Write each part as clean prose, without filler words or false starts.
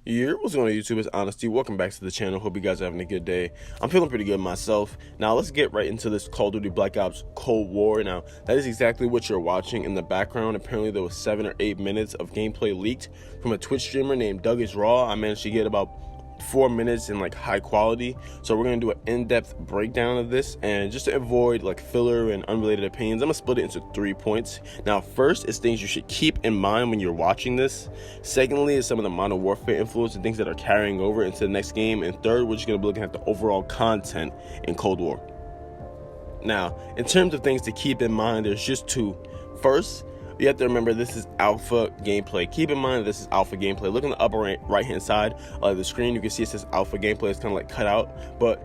What's going on YouTube? It's Honesty. Welcome back to the channel. Hope you guys are having a good day. I'm feeling pretty good myself. Now let's get right into this Call of Duty Black Ops Cold War. Now that is exactly what you're watching in the background. Apparently there was 7 or 8 minutes of gameplay leaked from a Twitch streamer named Doug is Raw. I managed to get about 4 minutes in like high quality, so we're gonna do an in-depth breakdown of this, and just to avoid like filler and unrelated opinions, I'm gonna split it into 3 points. Now first is things you should keep in mind when you're watching this. Secondly is some of the Modern Warfare influence and things that are carrying over into the next game, and third, we're just gonna be looking at the overall content in Cold War. Now in terms of things to keep in mind, there's just 2. First, you have to remember this is alpha gameplay. Keep in mind this is alpha gameplay. Look on the upper right hand side of the screen. You can see it says alpha gameplay. It's kind of like cut out. But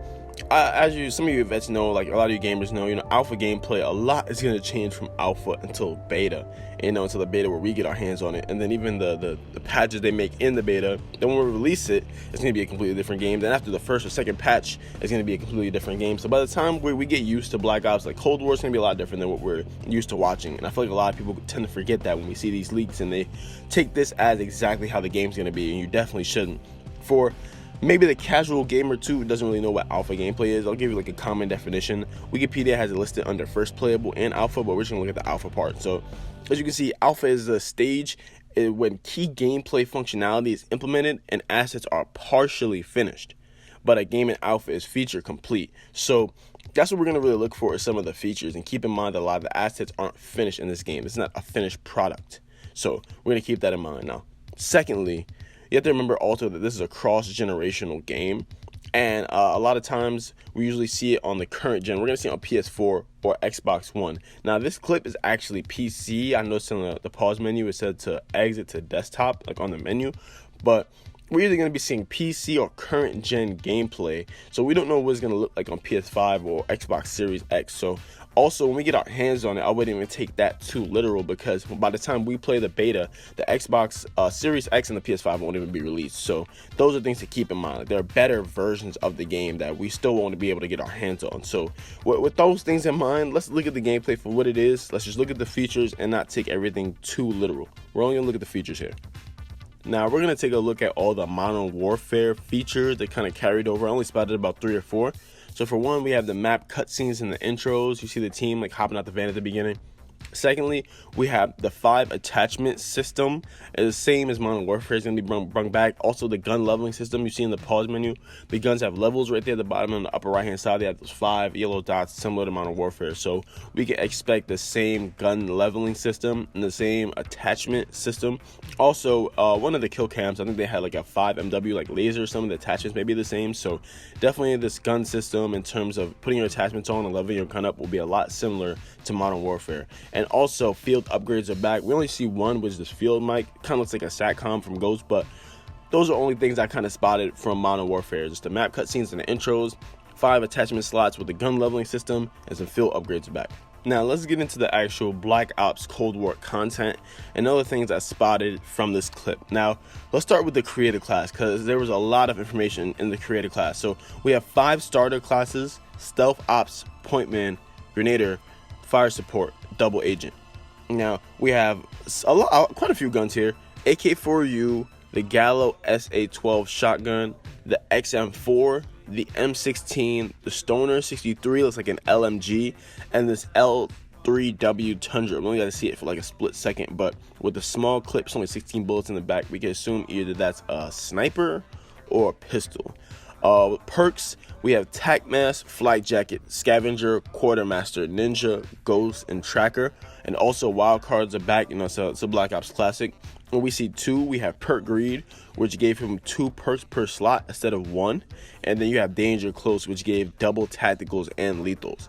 some of you vets know, like a lot of you gamers know, alpha gameplay, a lot is going to change from alpha until beta. Until the beta where we get our hands on it. And then even the patches they make in the beta, then when we release it, it's going to be a completely different game. Then after the first or second patch, it's going to be a completely different game. So by the time we get used to Black Ops, like Cold War is going to be a lot different than what we're used to watching. And I feel like a lot of people tend to forget that when we see these leaks, and they take this as exactly how the game's going to be, and you definitely shouldn't. For maybe the casual gamer too who doesn't really know what alpha gameplay is, I'll give you like a common definition. Wikipedia has it listed under first playable and alpha, but we're just gonna look at the alpha part. So as you can see, alpha is a stage when key gameplay functionality is implemented and assets are partially finished, but a game in alpha is feature complete. So that's what we're gonna really look for, is some of the features, and keep in mind that a lot of the assets aren't finished in this game. It's not a finished product, so we're gonna keep that in mind. Now secondly, you have to remember also that this is a cross-generational game, and a lot of times we usually see it on the current gen. We're going to see it on PS4 or Xbox One. Now this clip is actually PC. I noticed in the pause menu it said to exit to desktop, like on the menu, but we're either going to be seeing PC or current gen gameplay, so we don't know what it's going to look like on PS5 or Xbox Series X. So also, when we get our hands on it, I wouldn't even take that too literal, because by the time we play the beta, the Xbox Series X and the PS5 won't even be released. So those are things to keep in mind. Like, there are better versions of the game that we still want to be able to get our hands on. So with those things in mind, let's look at the gameplay for what it is. Let's just look at the features and not take everything too literal. We're only going to look at the features here. Now we're going to take a look at all the Modern Warfare features that kind of carried over. I only spotted about 3 or 4. So for one, we have the map cutscenes and the intros. You see the team like hopping out the van at the beginning. Secondly, we have the 5 attachment system. It's the same as Modern Warfare. It's going to be brought back. Also, the gun leveling system you see in the pause menu. The guns have levels right there at the bottom on the upper right hand side. They have those 5 yellow dots similar to Modern Warfare. So we can expect the same gun leveling system and the same attachment system. Also, one of the kill cams, I think they had like a 5MW like laser. Some of the attachments may be the same. So definitely this gun system in terms of putting your attachments on and leveling your gun up will be a lot similar to Modern Warfare. And also field upgrades are back. We only see one, which is this field mic. Kind of looks like a SATCOM from Ghost, but those are only things I kind of spotted from Modern Warfare. Just the map cutscenes and the intros, 5 attachment slots with the gun leveling system, and some field upgrades are back. Now let's get into the actual Black Ops Cold War content and other things I spotted from this clip. Now let's start with the creative class, because there was a lot of information in the creative class. So we have 5 starter classes: Stealth Ops, Pointman, Grenadier, Fire Support, Double Agent. Now we have quite a few guns here: AK-4U, the Gallo SA-12 shotgun, the XM4, the M16, the Stoner 63 looks like an LMG, and this L3W Tundra. We only got to see it for like a split second, but with the small clips, only 16 bullets in the back, we can assume either that's a sniper or a pistol. Perks, we have Tac Mask, Flight Jacket, Scavenger, Quartermaster, Ninja, Ghost, and Tracker. And also wild cards are back, so it's a Black Ops classic. And we see 2, we have Perk Greed, which gave him 2 perks per slot instead of 1. And then you have Danger Close, which gave double tacticals and lethals.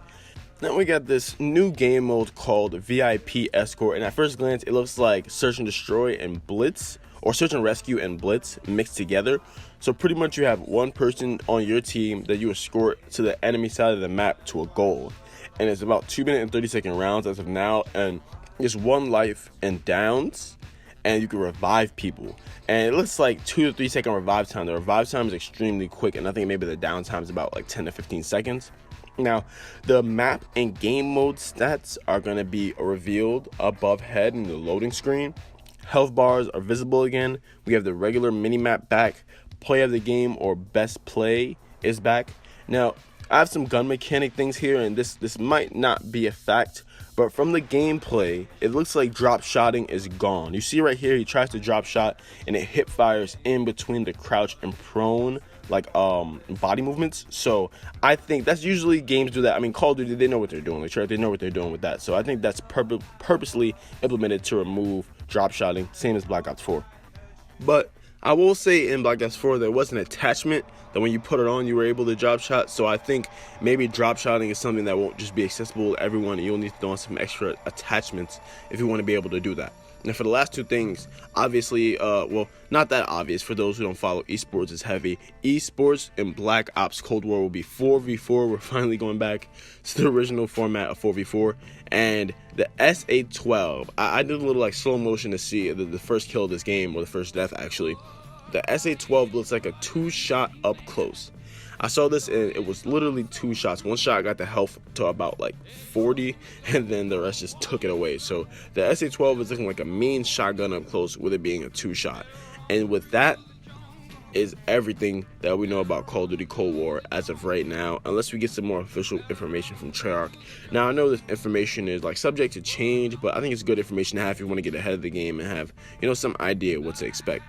Now we got this new game mode called VIP Escort, and at first glance it looks like Search and Destroy and Blitz, or Search and Rescue and Blitz mixed together. So pretty much you have one person on your team that you escort to the enemy side of the map to a goal, and it's about 2-minute and 30-second rounds as of now, and it's 1 life and downs, and you can revive people, and it looks like 2 to 3 second revive time. The revive time is extremely quick, and I think maybe the downtime is about like 10 to 15 seconds. Now, the map and game mode stats are going to be revealed above head in the loading screen, Health bars are visible again. We have the regular mini-map back. Play of the game or best play is back. Now, I have some gun mechanic things here, and this might not be a fact, but from the gameplay, it looks like drop shotting is gone. You see right here, he tries to drop shot, and it hip fires in between the crouch and prone, like body movements. So I think that's usually games do that. I mean, Call of Duty, they know what they're doing. Like, they know what they're doing with that. So I think that's purposely implemented to remove drop shotting, same as Black Ops 4. But I will say in Black Ops 4 there was an attachment that when you put it on you were able to drop shot, so I think maybe drop shotting is something that won't just be accessible to everyone, and you'll need to throw on some extra attachments if you want to be able to do that. And for the last two things, obviously, well, not that obvious for those who don't follow esports is heavy. Esports in Black Ops Cold War will be 4v4. We're finally going back to the original format of 4v4. And the SA-12, I did a little like slow motion to see the first kill of this game, or the first death actually. The SA-12 looks like a 2-shot up close. I saw this and it was literally 2 shots. One shot got the health to about like 40, and then the rest just took it away. So the SA-12 is looking like a mean shotgun up close with it being a 2-shot. And with that is everything that we know about Call of Duty Cold War as of right now, unless we get some more official information from Treyarch. Now, I know this information is like subject to change, but I think it's good information to have if you want to get ahead of the game and have, you know, some idea what to expect.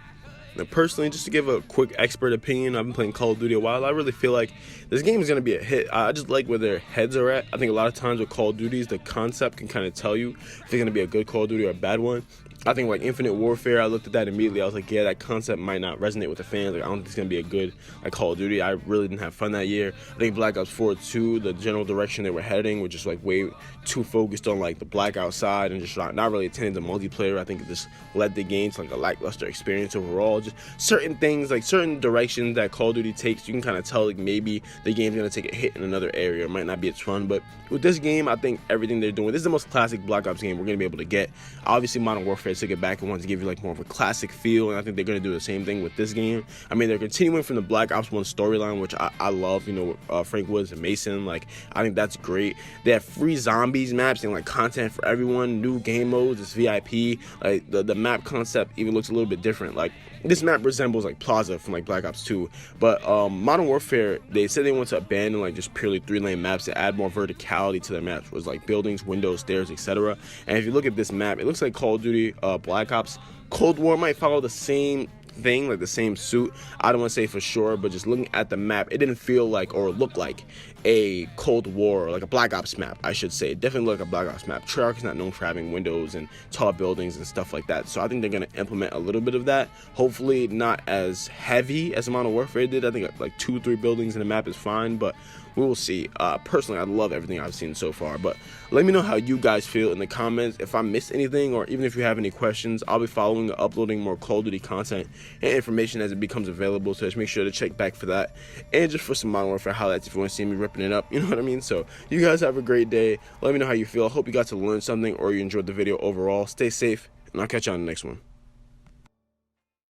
Now, personally, just to give a quick expert opinion, I've been playing Call of Duty a while. I really feel like this game is going to be a hit. I just like where their heads are at. I think a lot of times with Call of Duties, the concept can kind of tell you if they're going to be a good Call of Duty or a bad one. I think like Infinite Warfare, I looked at that immediately. I was like, yeah, that concept might not resonate with the fans. Like, I don't think it's going to be a good like Call of Duty. I really didn't have fun that year. I think Black Ops 4 too, the general direction they were heading was just like way too focused on like the blackout side and just not really attending the multiplayer. I think it just led the game to like a lackluster experience overall. Just certain things, like certain directions that Call of Duty takes, you can kind of tell like maybe the game's going to take a hit in another area. It might not be as fun, but with this game, I think everything they're doing, this is the most classic Black Ops game we're going to be able to get. Obviously, Modern Warfare took it back and wanted to give you like more of a classic feel, and I think they're going to do the same thing with this game. I mean, they're continuing from the Black Ops 1 storyline, which I love, you know, Frank Woods and Mason. Like, I think that's great. They have free zombies maps and like content for everyone, new game modes, it's VIP. Like the map concept even looks a little bit different. Like, this map resembles like Plaza from like Black Ops 2, but Modern Warfare, they said they want to abandon like just purely 3-lane maps to add more verticality to their maps, was like buildings, windows, stairs, etc. And if you look at this map, it looks like Call of Duty Black Ops Cold War might follow the same thing, like the same suit. I don't want to say for sure, but just looking at the map, it didn't feel like or look like a Cold War, or like a Black Ops map, I should say. It definitely looked like a Black Ops map. Treyarch is not known for having windows and tall buildings and stuff like that, so I think they're going to implement a little bit of that. Hopefully not as heavy as Modern Warfare did. I think like 2-3 buildings in a map is fine, but we will see. Personally, I love everything I've seen so far, but let me know how you guys feel in the comments. If I missed anything, or even if you have any questions, I'll be following and uploading more Call of Duty content and information as it becomes available, so just make sure to check back for that, and just for some Modern Warfare highlights if you want to see me ripping it up, you know what I mean? So you guys have a great day. Let me know how you feel. I hope you got to learn something or you enjoyed the video overall. Stay safe, and I'll catch you on the next one.